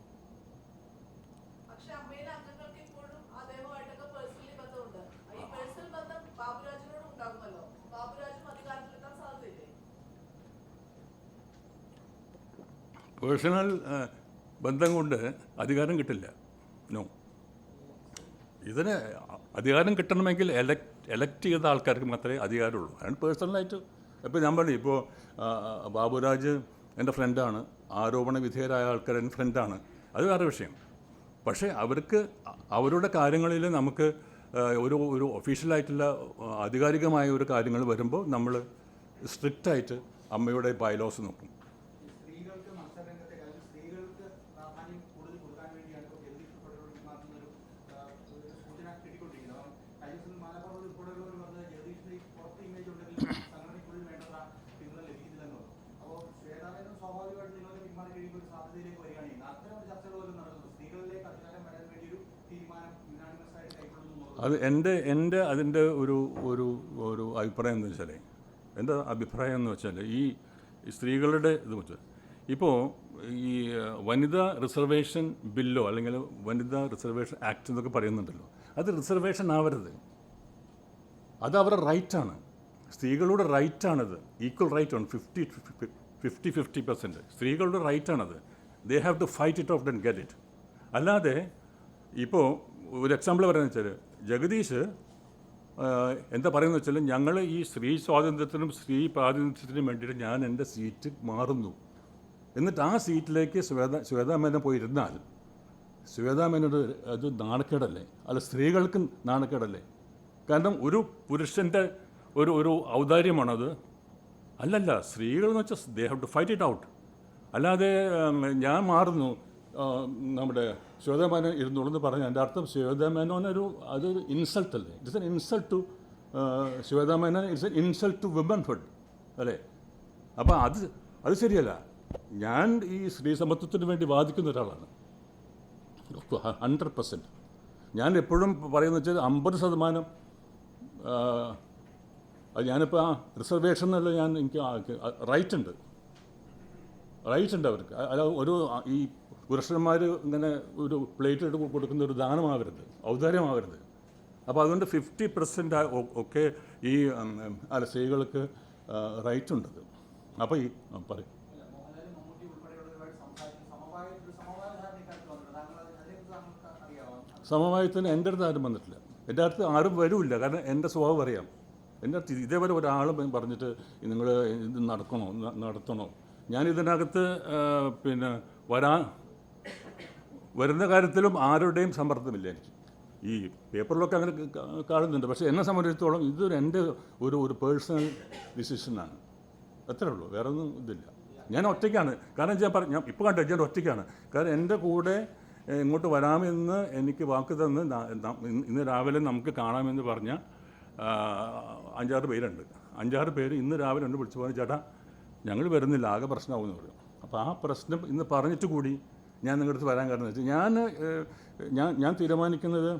പേഴ്സണൽ ബന്ധം കൊണ്ട് അധികാരം കിട്ടില്ല. നോ. ഇതിന് അധികാരം കിട്ടണമെങ്കിൽ എലക്ട് ചെയ്ത ആൾക്കാർക്ക് മാത്രമേ അധികാരമുള്ളൂ. അതാണ് പേഴ്സണലായിട്ട്. ഇപ്പോൾ ഞാൻ പറഞ്ഞു, ഇപ്പോൾ ബാബുരാജ് എൻ്റെ ഫ്രണ്ടാണ്, ആരോപണ വിധേയരായ ആൾക്കാർ എൻ്റെ ഫ്രണ്ടാണ്, അത് വേറെ വിഷയം. പക്ഷേ അവർക്ക് അവരുടെ കാര്യങ്ങളിൽ നമുക്ക് ഒരു ഒഫീഷ്യലായിട്ടുള്ള ആധികാരികമായ ഒരു കാര്യങ്ങൾ വരുമ്പോൾ നമ്മൾ സ്ട്രിക്റ്റായിട്ട് അമ്മയുടെ ബൈലോസ് നോക്കും. അത് എൻ്റെ അതിൻ്റെ ഒരു അഭിപ്രായം എന്ന് വെച്ചാൽ, എൻ്റെ അഭിപ്രായം എന്ന് വെച്ചാൽ ഈ സ്ത്രീകളുടെ ഇത് വെച്ചാൽ ഇപ്പോൾ ഈ വനിതാ റിസർവേഷൻ ബില്ലോ അല്ലെങ്കിൽ വനിതാ റിസർവേഷൻ ആക്ട് എന്നൊക്കെ പറയുന്നുണ്ടല്ലോ, അത് റിസർവേഷൻ ആവരുത്. അത് അവരുടെ റൈറ്റാണ്, സ്ത്രീകളുടെ റൈറ്റാണത്. ഈക്വൽ റൈറ്റാണ്. 50% സ്ത്രീകളുടെ റൈറ്റാണത്. They have to fight it off and get it. അല്ലാതെ ഇപ്പോൾ ഒരു എക്സാമ്പിൾ പറയുന്നത് വെച്ചാൽ, ജഗദീഷ് എന്താ പറയുന്നത് വെച്ചാൽ, ഞങ്ങൾ ഈ സ്ത്രീ സ്വാതന്ത്ര്യത്തിനും സ്ത്രീ പ്രാതിനിധ്യത്തിനും വേണ്ടിയിട്ട് ഞാൻ എൻ്റെ സീറ്റ് മാറുന്നു, എന്നിട്ട് ആ സീറ്റിലേക്ക് ശ്വേതാ മേനോൻ പോയിരുന്നാൽ ശ്വേതാ മേനോട് അത് നാണക്കേടല്ലേ? അല്ല, സ്ത്രീകൾക്ക് നാണക്കേടല്ലേ? കാരണം ഒരു പുരുഷൻ്റെ ഒരു ഔദാര്യമാണത്. അല്ലല്ല, സ്ത്രീകളെന്ന് വെച്ചാൽ they have to fight it out. അല്ലാതെ ഞാൻ മാറുന്നു, നമ്മുടെ ശ്വേതാ മേനോൻ ഇരുന്നോളൂ എന്ന് പറഞ്ഞാൽ എൻ്റെ അർത്ഥം ശ്വേതാ മേനോൻ അതൊരു ഇൻസൾട്ട് അല്ലേ? It's an insult to Shweta Menon, it's an insult to womanhood അല്ലേ? അപ്പോൾ അത് ശരിയല്ല. ഞാൻ ഈ സ്ത്രീ സമത്വത്തിന് വേണ്ടി വാദിക്കുന്ന ഒരാളാണ് 100%. ഞാൻ എപ്പോഴും പറയുന്നത് വെച്ചാൽ 50% അത് ഞാനിപ്പോൾ ആ റിസർവേഷൻ എന്നുള്ള എനിക്ക് റൈറ്റ് ഉണ്ട് അവർക്ക്. അല്ല, ഈ പുരുഷന്മാർ ഇങ്ങനെ ഒരു പ്ലേറ്റ് എടുത്ത് കൊടുക്കുന്ന ഒരു ദാനമാവരുത്, ഔദാര്യമാവരുത്. അപ്പോൾ അതുകൊണ്ട് 50% ഒക്കെ ഈ സ്ത്രീകൾക്ക് റൈറ്റ് ഉണ്ടത്. അപ്പോൾ ഈ പറയും സമവായത്തിന് എൻ്റെ അടുത്ത് ആരും വന്നിട്ടില്ല. എൻ്റെ അടുത്ത് ആരും വരില്ല. കാരണം എൻ്റെ സ്വഭാവം അറിയാം. എൻ്റെ അടുത്ത് ഇതേപോലെ ഒരാളും പറഞ്ഞിട്ട് നിങ്ങൾ ഇത് നടത്തണോ. ഞാനിതിനകത്ത് പിന്നെ വരുന്ന കാര്യത്തിലും ആരുടെയും സമ്മർദ്ദമില്ല എനിക്ക്. ഈ പേപ്പറിലൊക്കെ അങ്ങനെ കാണുന്നുണ്ട്. പക്ഷേ എന്നെ സംബന്ധിച്ചിടത്തോളം ഇതൊരു എൻ്റെ ഒരു പേഴ്സണൽ ഡിസിഷനാണ്. അത്രേ ഉള്ളൂ, വേറെ ഒന്നും ഇതില്ല. ഞാൻ ഒറ്റയ്ക്കാണ്. കാരണം ഞാൻ ഇപ്പോൾ കണ്ടു ഞാൻ ഒറ്റയ്ക്കാണ്. കാരണം എൻ്റെ കൂടെ ഇങ്ങോട്ട് വരാമെന്ന് എനിക്ക് വാക്ക് തന്ന് ഇന്ന് രാവിലെ നമുക്ക് കാണാമെന്ന് പറഞ്ഞ 5-6 പേരുണ്ട്. 5-6 പേര് ഇന്ന് രാവിലെ ഉണ്ട് വിളിച്ചു പറഞ്ഞു, ചേട്ടാ ഞങ്ങൾ വരുന്നില്ല, ആകെ പ്രശ്നമാകുമെന്ന് പറഞ്ഞു. അപ്പോൾ ആ പ്രശ്നം ഇന്ന് പറഞ്ഞിട്ട് കൂടി ഞാൻ നിങ്ങളുടെ അടുത്ത് വരാൻ കാരണം വെച്ചാൽ ഞാൻ തീരുമാനിക്കുന്നത്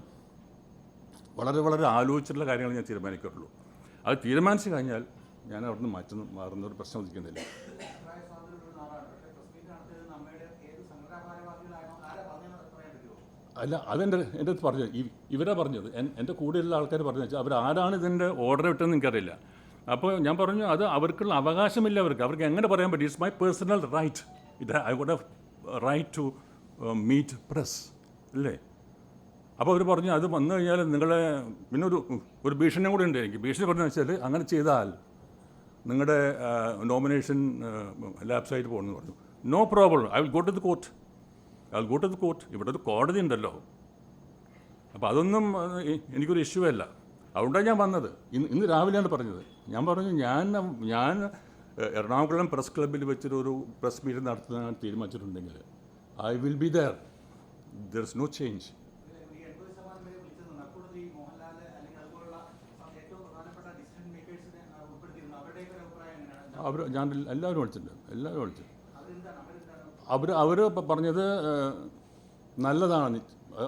വളരെ ആലോചിച്ചിട്ടുള്ള കാര്യങ്ങൾ ഞാൻ തീരുമാനിക്കാറുള്ളൂ. അത് തീരുമാനിച്ചു കഴിഞ്ഞാൽ ഞാൻ അവിടെ നിന്ന് മാറുന്നൊരു പ്രശ്നം ഉദിക്കുന്നില്ല. അല്ല, എൻ്റെ അടുത്ത് പറഞ്ഞത് ഇവരാ പറഞ്ഞത്, എൻ്റെ കൂടെയുള്ള ആൾക്കാർ പറഞ്ഞു വെച്ചാൽ അവരാരാണ് ഇതിൻ്റെ ഓർഡർ ഇട്ടെന്ന് എനിക്കറിയില്ല. അപ്പോൾ ഞാൻ പറഞ്ഞു അത് അവർക്കുള്ള അവകാശമില്ല, അവർക്ക് എങ്ങനെ പറയാൻ പറ്റും? It's my personal right. I got a right to meet press അല്ലേ? അപ്പോൾ അവർ പറഞ്ഞു അത് വന്നു കഴിഞ്ഞാൽ നിങ്ങളെ പിന്നെ ഒരു ഭീഷണി കൂടെ ഉണ്ട് എനിക്ക്. ഭീഷണി പറഞ്ഞതെന്ന് വെച്ചാൽ അങ്ങനെ ചെയ്താൽ നിങ്ങളുടെ നോമിനേഷൻ ലാപ്സായിട്ട് പോകണമെന്ന് പറഞ്ഞു. No problem, I will go to the court. ഇവിടെ ഒരു കോടതി ഉണ്ടല്ലോ. അപ്പോൾ അതൊന്നും എനിക്കൊരു ഇഷ്യൂ അല്ല. അതുകൊണ്ടാണ് ഞാൻ വന്നത്. ഇന്ന് രാവിലെയാണ് പറഞ്ഞത്. ഞാൻ പറഞ്ഞു ഞാൻ എറണാകുളം പ്രസ് ക്ലബ്ബിൽ വെച്ചൊരു പ്രസ് മീറ്റ് നടത്താൻ തീരുമാനിച്ചിട്ടുണ്ടെങ്കിൽ I will be there is no change. ഞാൻ എല്ലാവരും വിളിച്ചിട്ടുണ്ട്. അവർ പറഞ്ഞത് നല്ലതാണ്.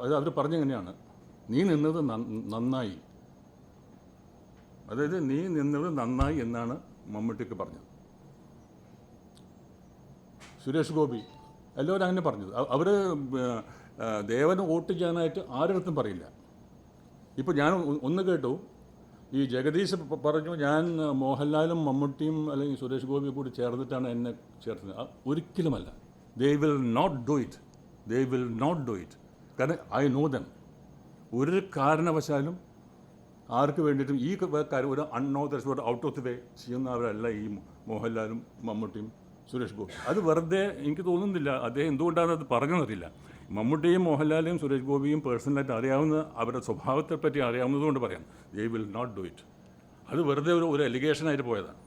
അത് അവർ പറഞ്ഞെങ്ങനെയാണ്, നീ നിന്നത് നന്നായി, അതായത് നീ നിന്നത് നന്നായി എന്നാണ് മമ്മൂട്ടിക്ക് പറഞ്ഞത്. സുരേഷ് ഗോപി എല്ലാവരും അങ്ങനെ പറഞ്ഞത്. അവർ ദേവന് വോട്ട് ചെയ്യാനായിട്ട് ആരുടെ പറയില്ല. ഇപ്പോൾ ഞാൻ ഒന്ന് കേട്ടു, ഈ ജഗദീശ് പറഞ്ഞു ഞാൻ മോഹൻലാലും മമ്മൂട്ടിയും അല്ലെങ്കിൽ സുരേഷ് ഗോപിയും കൂടി ചേർന്നിട്ടാണ് എന്നെ ചേർത്തത്. ഒരിക്കലുമല്ല. They will not do it. കാരണം ഐ നോ ദം. ഒരു കാരണവശാലും ആർക്ക് വേണ്ടിയിട്ടും ഈ കാര്യം ഒരു unauthorised out of the way ചെയ്യുന്നവരല്ല ഈ മോഹൻലാലും മമ്മൂട്ടിയും സുരേഷ് ഗോപി. അത് വെറുതെ എനിക്ക് തോന്നുന്നില്ല. അദ്ദേഹം എന്തുകൊണ്ടാണ് അത് പറഞ്ഞതെന്നറിയില്ല. മമ്മൂട്ടിയും മോഹൻലാലും സുരേഷ് ഗോപിയും പേഴ്സണലായിട്ട് അറിയാവുന്ന അവരുടെ സ്വഭാവത്തെ പറ്റി അറിയാവുന്നതുകൊണ്ട് പറയാം. They will not do it. അത് വെറുതെ ഒരു എലിഗേഷനായിട്ട് പോയതാണ്.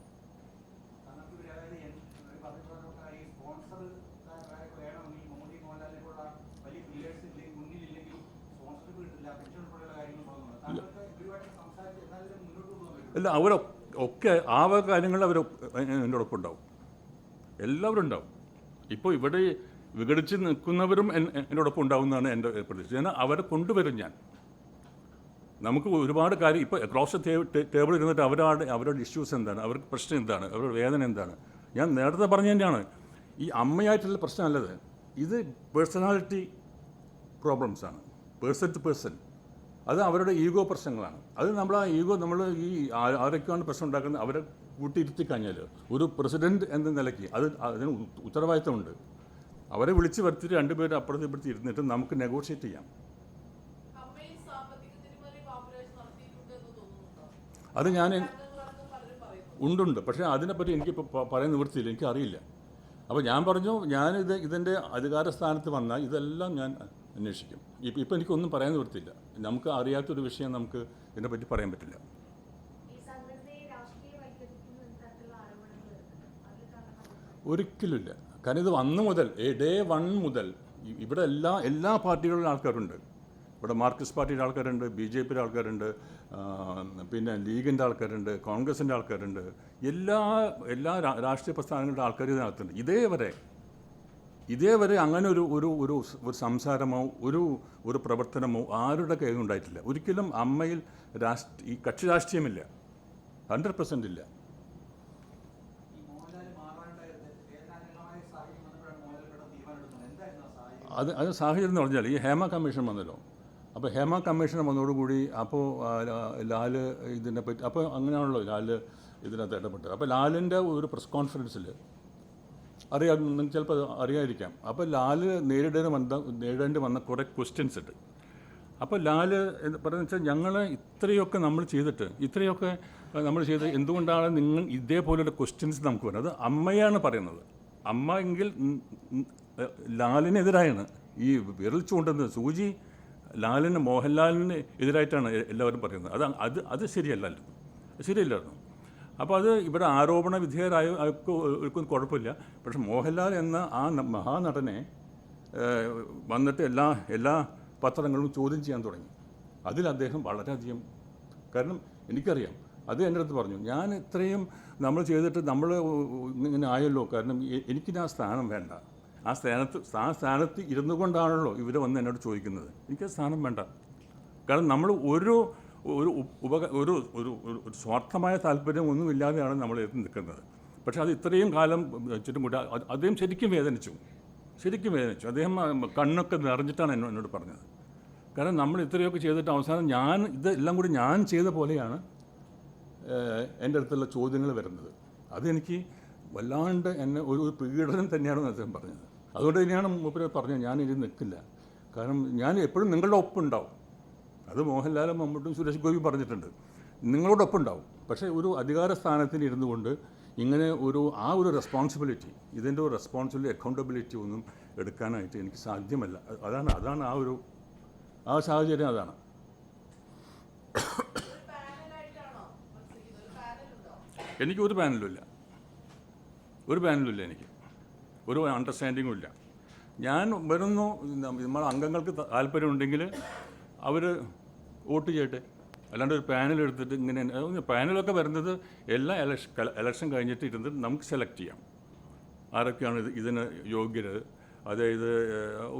അല്ല, അവരൊക്കെ ആ കാര്യങ്ങളിൽ എൻ്റെ ഒപ്പുണ്ടാവും. എല്ലാവരും ഉണ്ടാവും. ഇപ്പോൾ ഇവിടെ വിഘടിച്ച് നിൽക്കുന്നവരും എന്നോടൊപ്പം ഉണ്ടാവുമെന്നാണ് എൻ്റെ പ്രതീക്ഷ. ഞാൻ അവരെ കൊണ്ടുവരും. നമുക്ക് ഒരുപാട് കാര്യം ഇപ്പോൾ ക്രോസ് ടേബിളിൽ ഇരുന്നിട്ട് അവരുടെ ഇഷ്യൂസ് എന്താണ്, അവർക്ക് പ്രശ്നം എന്താണ്, അവരുടെ വേദന എന്താണ്, ഞാൻ നേരത്തെ പറഞ്ഞു തന്നെയാണ്. ഈ അമ്മയായിട്ടുള്ള പ്രശ്നമല്ലത്, ഇത് പേഴ്സണാലിറ്റി പ്രോബ്ലംസാണ്, പേഴ്സൺ ടു പേഴ്സൺ. അത് അവരുടെ ഈഗോ പ്രശ്നങ്ങളാണ്. അത് ആ ഈഗോ നമ്മൾ ഈ ആരൊക്കെയാണ് പ്രശ്നം ഉണ്ടാക്കുന്നത് അവരെ കൂട്ടിയിരുത്തി കഴിഞ്ഞാൽ ഒരു പ്രസിഡൻറ്റ് എന്ന നിലയ്ക്ക് അതിന് ഉത്തരവാദിത്തമുണ്ട്. അവരെ വിളിച്ച് വരുത്തിയിട്ട് രണ്ടുപേരും അപ്പുറത്ത് ഇപ്പുറത്ത് ഇരുന്നിട്ട് നമുക്ക് നെഗോഷിയേറ്റ് ചെയ്യാം. അത് ഞാൻ ഉണ്ട്. പക്ഷേ അതിനെപ്പറ്റി എനിക്കിപ്പോൾ പറയാൻ നിവൃത്തിയില്ല, എനിക്കറിയില്ല. അപ്പോൾ ഞാൻ പറഞ്ഞു, ഇതിൻ്റെ അധികാര സ്ഥാനത്ത് വന്നാൽ ഇതെല്ലാം ഞാൻ അന്വേഷിക്കും. ഇപ്പം എനിക്കൊന്നും പറയാൻ നിവൃത്തിയില്ല. നമുക്ക് അറിയാത്തൊരു വിഷയം നമുക്ക് ഇതിനെപ്പറ്റി പറയാൻ പറ്റില്ല. ഒരിക്കലുമില്ല. കാരണം ഇത് അന്ന് മുതൽ ഡേ 1 മുതൽ ഇവിടെ എല്ലാ പാർട്ടികളിലും ആൾക്കാരുണ്ട്. ഇവിടെ മാർക്സിസ്റ്റ് പാർട്ടിയുടെ ആൾക്കാരുണ്ട്, BJPയുടെ ആൾക്കാരുണ്ട്, പിന്നെ ലീഗിൻ്റെ ആൾക്കാരുണ്ട്, കോൺഗ്രസിൻ്റെ ആൾക്കാരുണ്ട്, എല്ലാ രാഷ്ട്രീയ പ്രസ്ഥാനങ്ങളുടെ ആൾക്കാർ ഇതിനകത്തുണ്ട്. ഇതേവരെ അങ്ങനെ ഒരു സംസാരമോ ഒരു പ്രവർത്തനമോ ആരുടെ കയ്യിൽ ഉണ്ടായിട്ടില്ല. ഒരിക്കലും അമ്മയിൽ ഈ കക്ഷി രാഷ്ട്രീയമില്ല, 100% ഇല്ല. അത് സാഹചര്യം എന്ന് പറഞ്ഞാൽ ഈ ഹേമ കമ്മീഷൻ വന്നല്ലോ. അപ്പോൾ ഹേമ കമ്മീഷൻ വന്നതോടുകൂടി അപ്പോൾ ലാല് ഇതിനെപ്പറ്റി അപ്പോൾ അങ്ങനെയാണല്ലോ ലാല് ഇതിനകത്ത് ഇടപെട്ടത്. അപ്പോൾ ലാലിൻ്റെ ഒരു പ്രസ് കോൺഫറൻസിൽ നിങ്ങൾക്ക് ചിലപ്പോൾ അറിയാതിരിക്കാം. അപ്പോൾ ലാല് നേരിടേണ്ടി വന്ന കുറേ ക്വസ്റ്റ്യൻസ് ഉണ്ട്. അപ്പോൾ ലാല് പറയുന്നത് വെച്ചാൽ ഞങ്ങൾ ഇത്രയൊക്കെ നമ്മൾ ചെയ്ത് എന്തുകൊണ്ടാണ് നിങ്ങൾ ഇതേപോലെയുള്ള ക്വസ്റ്റ്യൻസ് നമുക്ക് വരുന്നത്? അത് അമ്മയാണ് പറയുന്നത്. അമ്മ എങ്കിൽ ലാലിനെതിരായാണ് ഈ വിരൽ ചൂണ്ടുന്നത്. സൂചി ലാലിന് മോഹൻലാലിന് എതിരായിട്ടാണ് എല്ലാവരും പറയുന്നത്. അത് ശരിയല്ലല്ലോ, ശരിയല്ലായിരുന്നു. അപ്പോൾ അത് ഇവിടെ ആരോപണ വിധേയരായ ആർക്കും കുഴപ്പമില്ല. പക്ഷെ മോഹൻലാൽ എന്ന ആ മഹാനടനെ വന്നിട്ട് എല്ലാ പത്രങ്ങളും ചോദ്യം ചെയ്യാൻ തുടങ്ങി. അതിൽ അദ്ദേഹം വളരെയധികം, കാരണം എനിക്കറിയാം, അത് എൻ്റെ അടുത്ത് പറഞ്ഞു, ഞാൻ ഇത്രയും നമ്മൾ ചെയ്തിട്ട് നമ്മൾ ഇങ്ങനെ ആയല്ലോ, കാരണം എനിക്കിന് ആ സ്ഥാനം വേണ്ട. ആ സ്ഥാനത്ത് ഇരുന്നു കൊണ്ടാണല്ലോ ഇവർ വന്ന് എന്നോട് ചോദിക്കുന്നത്. എനിക്ക് സ്ഥാനം വേണ്ട. കാരണം നമ്മൾ ഒരു സ്വാർത്ഥമായ താല്പര്യം ഒന്നുമില്ലാതെയാണ് നമ്മൾ എത്തി നിൽക്കുന്നത്. പക്ഷേ അത് ഇത്രയും കാലം ചുറ്റുമുട്ട അദ്ദേഹം ശരിക്കും വേദനിച്ചു. അദ്ദേഹം കണ്ണൊക്കെ നിറഞ്ഞിട്ടാണ് എന്നോട് പറഞ്ഞത്. കാരണം നമ്മൾ ഇത്രയൊക്കെ ചെയ്തിട്ട് അവസാനം ഇതെല്ലാം കൂടി ഞാൻ ചെയ്ത പോലെയാണ് എൻ്റെ അടുത്തുള്ള ചോദ്യങ്ങൾ വരുന്നത്. അതെനിക്ക് വല്ലാണ്ട് എന്നെ ഒരു പീഡനം തന്നെയാണെന്ന് അദ്ദേഹം പറഞ്ഞത്. അതുകൊണ്ട് തന്നെയാണ് മൂപ്പര് പറഞ്ഞത് ഞാനിത് നിൽക്കില്ല. കാരണം ഞാൻ എപ്പോഴും നിങ്ങളുടെ ഒപ്പം ഉണ്ടാവും. അത് മോഹൻലാലും മമ്മൂട്ടും സുരേഷ് ഗോപിയും പറഞ്ഞിട്ടുണ്ട്, നിങ്ങളോടൊപ്പം ഉണ്ടാവും. പക്ഷേ ഒരു അധികാര സ്ഥാനത്തിൽ ഇരുന്നു കൊണ്ട് ഇങ്ങനെ ഒരു റെസ്പോൺസിബിലിറ്റി, ഇതിൻ്റെ ഒരു റെസ്പോൺസിബിലിറ്റി, അക്കൗണ്ടബിലിറ്റി ഒന്നും എടുക്കാനായിട്ട് എനിക്ക് സാധ്യമല്ല. അതാണ് ആ സാഹചര്യം. അതാണ്. എനിക്ക് ഒരു പാനലും ഇല്ല, എനിക്ക് ഒരു അണ്ടർസ്റ്റാൻഡിങ്ങും ഇല്ല. ഞാൻ വരുന്നു, നമ്മളെ അംഗങ്ങൾക്ക് താല്പര്യമുണ്ടെങ്കിൽ അവർ വോട്ട് ചെയ്യട്ടെ, അല്ലാണ്ട് ഒരു പാനൽ എടുത്തിട്ട് ഇങ്ങനെ. പാനലൊക്കെ വരുന്നത് എല്ലാ ഇലക്ഷൻ കഴിഞ്ഞിട്ട് ഇരുന്നിട്ട് നമുക്ക് സെലക്ട് ചെയ്യാം ആരൊക്കെയാണ് ഇതിന് യോഗ്യർ. അതായത്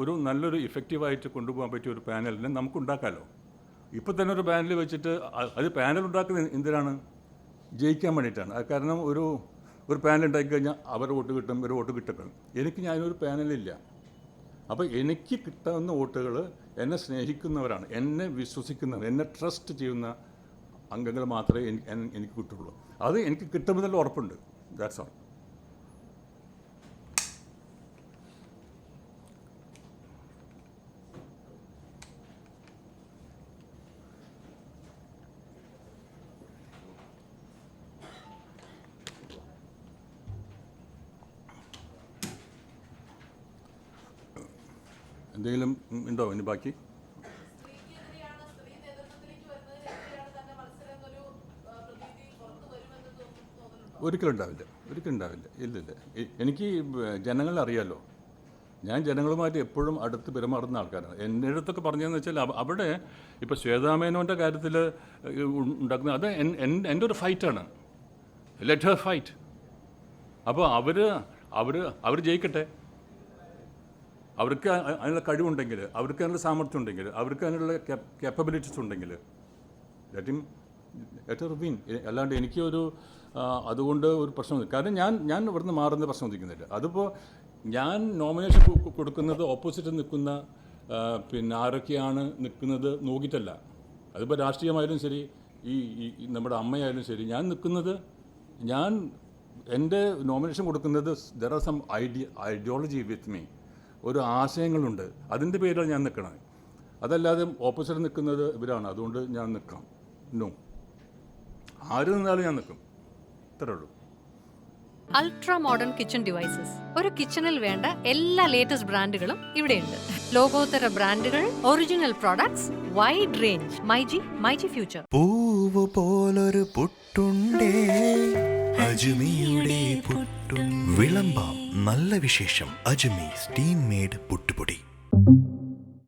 ഒരു നല്ലൊരു ഇഫക്റ്റീവായിട്ട് കൊണ്ടുപോകാൻ പറ്റിയ ഒരു പാനലിനെ നമുക്ക് ഉണ്ടാക്കാമല്ലോ. ഇപ്പോൾ തന്നെ ഒരു പാനൽ വെച്ചിട്ട് അത് പാനൽ ഉണ്ടാക്കുന്നത് എന്തിനാണ്? ജയിക്കാൻ വേണ്ടിയിട്ടാണ്. അത് കാരണം ഒരു പാനൽ ഉണ്ടാക്കിക്കഴിഞ്ഞാൽ അവർ വോട്ട് കിട്ടും, ഇവർ വോട്ട് കിട്ടും. ഞാനൊരു പാനലില്ല. അപ്പോൾ എനിക്ക് കിട്ടാവുന്ന വോട്ടുകൾ എന്നെ സ്നേഹിക്കുന്നവരാണ്, എന്നെ വിശ്വസിക്കുന്നവർ, എന്നെ ട്രസ്റ്റ് ചെയ്യുന്ന അംഗങ്ങൾ മാത്രമേ എനിക്ക് കിട്ടുള്ളൂ. അത് എനിക്ക് കിട്ടുമെന്നുള്ള ഉറപ്പുണ്ട്. That's all. എന്തെങ്കിലും ഉണ്ടോ ഇനി ബാക്കി? ഒരിക്കലും ഉണ്ടാവില്ല. ഇല്ലില്ല. എനിക്ക് ജനങ്ങളെ അറിയാമല്ലോ. ഞാൻ ജനങ്ങളുമായിട്ട് എപ്പോഴും അടുത്ത് പെരുമാറുന്ന ആൾക്കാരാണ്. എൻ്റെ അടുത്തൊക്കെ പറഞ്ഞതെന്ന് വെച്ചാൽ അവിടെ ഇപ്പോൾ ശ്വേതാമേനോൻ്റെ കാര്യത്തിൽ ഉണ്ടാക്കുന്ന അത് എൻ്റെ ഒരു ഫൈറ്റാണ്. Let Har fight. അപ്പോൾ അവർ ജയിക്കട്ടെ. അവർക്ക് അതിനുള്ള കഴിവുണ്ടെങ്കിൽ, അവർക്ക് അതിനുള്ള സാമർഥ്യം ഉണ്ടെങ്കിൽ, അവർക്ക് അതിനുള്ള കേപ്പബിലിറ്റീസ് ഉണ്ടെങ്കിൽ ലെറ്റ് ഹർ വിൻ. അല്ലാണ്ട് എനിക്കൊരു അതുകൊണ്ട് ഒരു പ്രശ്നം. കാരണം ഞാൻ ഇവിടുന്ന് മാറുന്ന പ്രശ്നം ഉദിക്കുന്നില്ല. അതിപ്പോൾ ഞാൻ നോമിനേഷൻ കൊടുക്കുന്നത് ഓപ്പോസിറ്റ് നിൽക്കുന്ന ആരൊക്കെയാണ് നിൽക്കുന്നത് നോക്കിയിട്ടല്ല. അതിപ്പോൾ രാഷ്ട്രീയമായാലും ശരി, ഈ നമ്മുടെ അമ്മയായാലും ശരി, ഞാൻ എൻ്റെ നോമിനേഷൻ കൊടുക്കുന്നത് there are some ideology with me. ഒരു ആശയങ്ങളുണ്ട്, അതിൻ്റെ പേരിലാണ് ഞാൻ നിൽക്കണത്. അതല്ലാതെ ഓപ്പോസിറ്റ് നിൽക്കുന്നത് ഇവരാണ്, അതുകൊണ്ട് ഞാൻ നിൽക്കാം. നോ, ആര് നിന്നാലും ഞാൻ നിൽക്കും. ഇത്രേ ഉള്ളൂ. Ultra modern kitchen devices. ഒരു കിച്ചണിൽ വേണ്ട എല്ലാ ലേറ്റസ്റ്റ് ബ്രാൻഡുകളും ഇവിടെയുണ്ട്. ലോകോത്തര ബ്രാൻഡുകൾ, original products, wide range. MyG future. പൂവ് പോലൊരു പുട്ടുണ്ടേ അജ്മിയുടെ പുട്ടും. വിളമ്പാം നല്ല വിശേഷം. അജ്മി സ്റ്റീം മെയ്ഡ് പുട്ടുപൊടി.